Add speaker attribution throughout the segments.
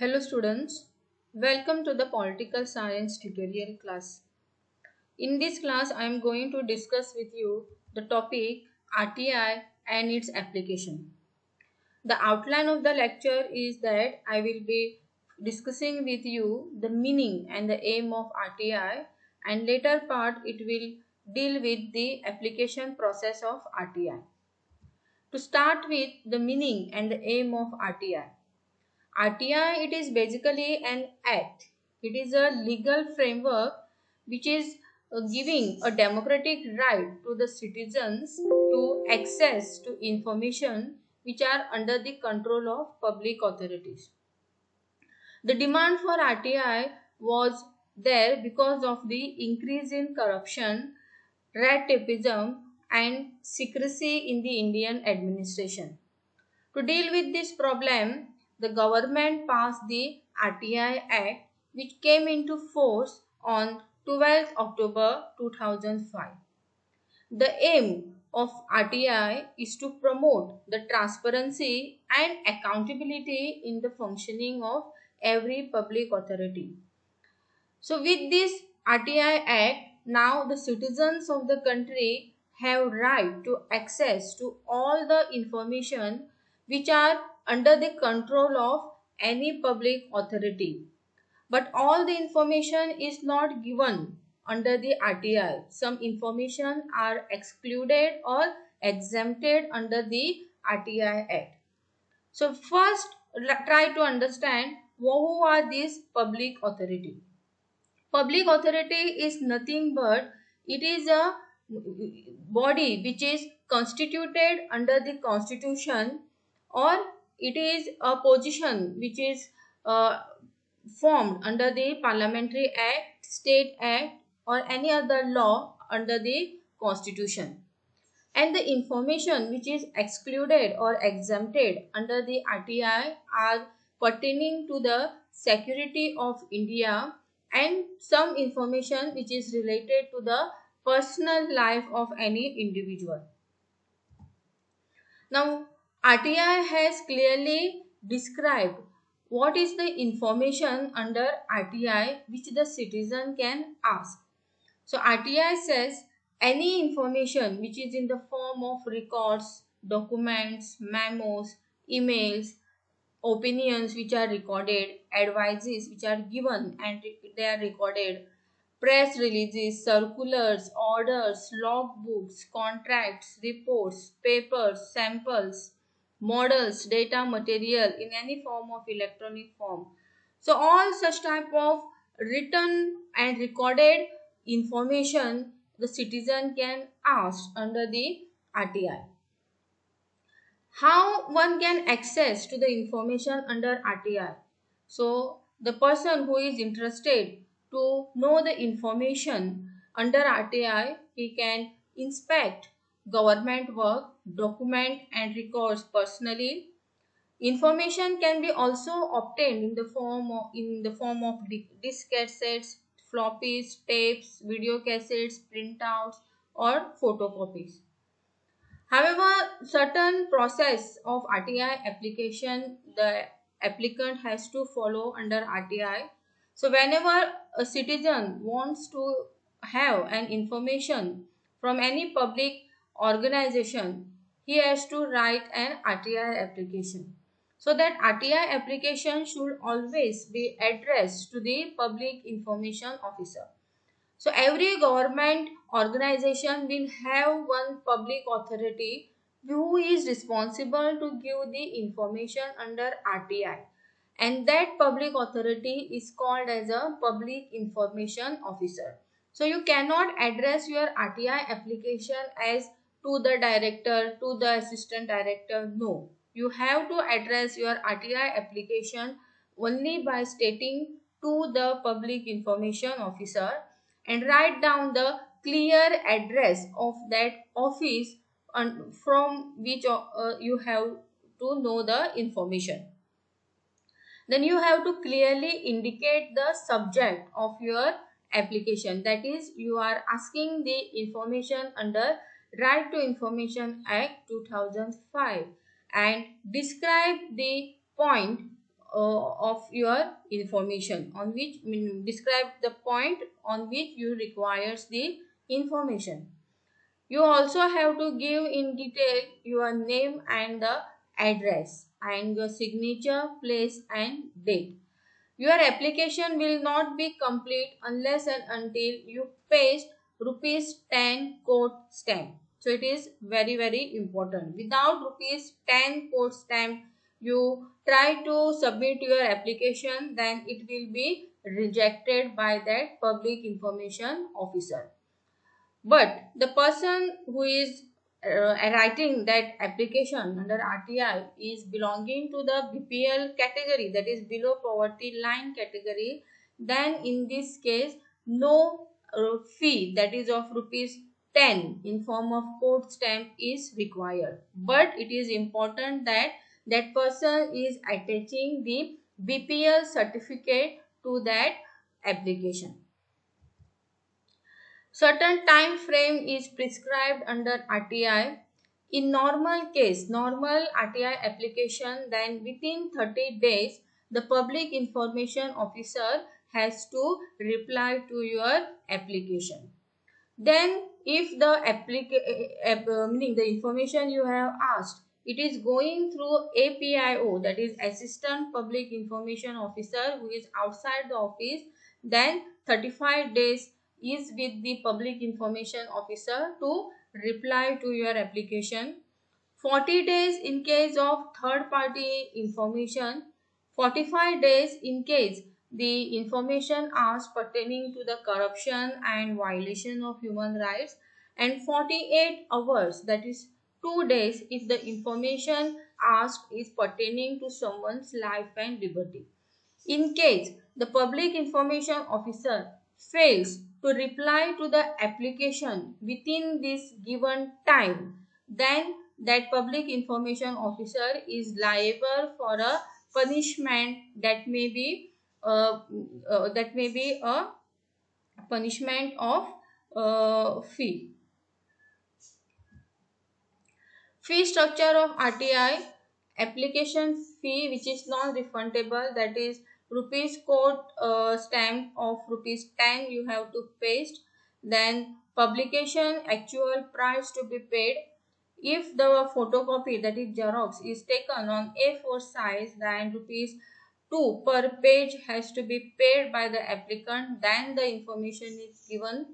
Speaker 1: Hello students, welcome to the political science tutorial class. In this class I am going to discuss with you the topic RTI and its application. The outline of the lecture is that I will be discussing with you the meaning and the aim of RTI, and later part it will deal with the application process of RTI. To start with the meaning and the aim of RTI. RTI, it is basically an act. It is a legal framework which is giving a democratic right to the citizens to access to information which are under the control of public authorities. The demand for RTI was there because of the increase in corruption, red tapeism and secrecy in the Indian administration. To deal with this problem, the government passed the RTI Act, which came into force on 12th October 2005. The aim of RTI is to promote the transparency and accountability in the functioning of every public authority. So with this RTI Act, now the citizens of the country have right to access to all the information which are under the control of any public authority. But all the information is not given under the RTI. Some information are excluded or exempted under the RTI Act. So first try to understand who are these public authority. Public authority is nothing but it is a body which is constituted under the constitution, or it is a position which is uh, formed under the parliamentary act, state act or any other law under the constitution. And the information which is excluded or exempted under the RTI are pertaining to the security of India and some information which is related to the personal life of any individual. Now, RTI has clearly described what is the information under RTI which the citizen can ask. So RTI says any information which is in the form of records, documents, memos, emails, opinions which are recorded, advices which are given and they are recorded, press releases, circulars, orders, logbooks, contracts, reports, papers, samples, models, data material in any form of electronic form. So all such type of written and recorded information the citizen can ask under the RTI. How one can access to the information under RTI? So the person who is interested to know the information under RTI, he can inspect government work, document and records personally. Information can be also obtained in the form of diskette sets, floppies, tapes, video cassettes, printouts or photocopies. However, certain process of RTI application the applicant has to follow under RTI. So whenever a citizen wants to have an information from any public organization, he has to write an RTI application. So that RTI application should always be addressed to the public information officer. So every government organization will have one public authority who is responsible to give the information under RTI, and that public authority is called as a public information officer. So you cannot address your RTI application as to the director, to the assistant director. No, you have to address your RTI application only by stating to the public information officer and write down the clear address of that office from which you have to know the information. Then you have to clearly indicate the subject of your application, that is you are asking the information under Right to Information Act 2005 and describe the point of your information, on which describe the point on which you requires the information. You also have to give in detail your name and the address and your signature, place and date. Your application will not be complete unless and until you paste rupees 10 code stamp. So it is very important. Without rupees 10 code stamp, you try to submit your application, then it will be rejected by that public information officer. But the person who is writing that application under RTI is belonging to the BPL category, that is below poverty line category, then in this case no fee, that is of rupees 10 in form of code stamp, is required. But it is important that that person is attaching the BPL certificate to that application. Certain time frame is prescribed under RTI. In normal case, normal RTI application, then within 30 days, the public information officer has to reply to your application. Then if the meaning the information you have asked, it is going through APIO, that is Assistant Public Information Officer, who is outside the office, then 35 days is with the Public Information Officer to reply to your application. 40 days in case of third party information, 45 days in case the information asked pertaining to the corruption and violation of human rights, and 48 hours, that is 2 days, if the information asked is pertaining to someone's life and liberty. In case the public information officer fails to reply to the application within this given time, then that public information officer is liable for a punishment that may be a punishment of fee. Fee structure of RTI: application fee which is non-refundable, that is rupees code stamp of rupees 10 you have to paste. Then publication actual price to be paid. If the photocopy, that is Xerox, is taken on A4 size, then rupees 2 per page has to be paid by the applicant, then the information is given.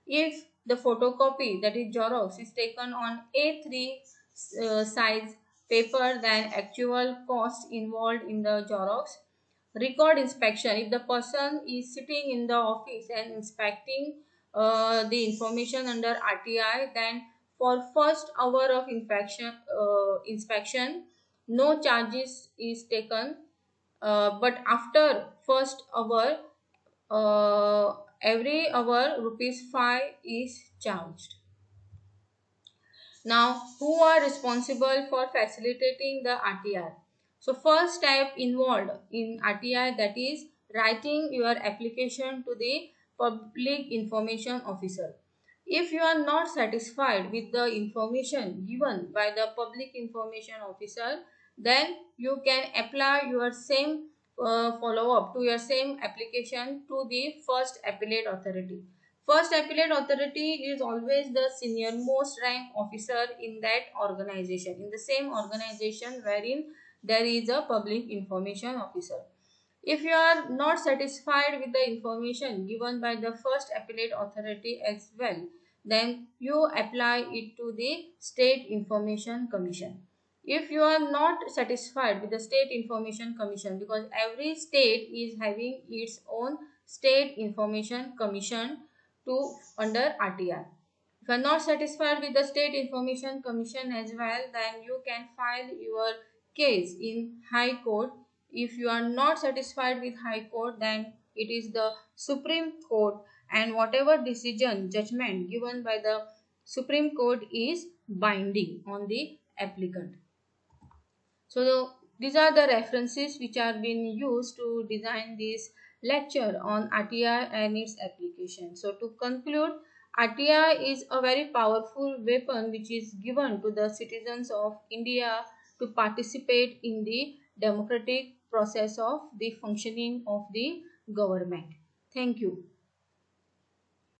Speaker 1: If the photocopy, that is Xerox, is taken on A3 size paper, then actual cost involved in the Xerox. Record inspection: if the person is sitting in the office and inspecting the information under RTI, then for first hour of inspection no charges is taken, but after first hour, every hour rupees 5 is charged. Now, who are responsible for facilitating the RTI? So, first step involved in RTI, that is writing your application to the public information officer. If you are not satisfied with the information given by the public information officer, then you can apply your same follow-up to your same application to the first appellate authority. First appellate authority is always the senior most rank officer in that organization, in the same organization wherein there is a public information officer. If you are not satisfied with the information given by the first appellate authority as well, then you apply it to the State Information Commission. If you are not satisfied with the State Information Commission, because every state is having its own State Information Commission to under RTI. If you are not satisfied with the State Information Commission as well, then you can file your case in High Court. If you are not satisfied with High Court, then it is the Supreme Court, and whatever decision, judgment given by the Supreme Court is binding on the applicant. So these are the references which are being used to design this lecture on RTI and its application. So to conclude, RTI is a very powerful weapon which is given to the citizens of India to participate in the democratic process of the functioning of the government. Thank you.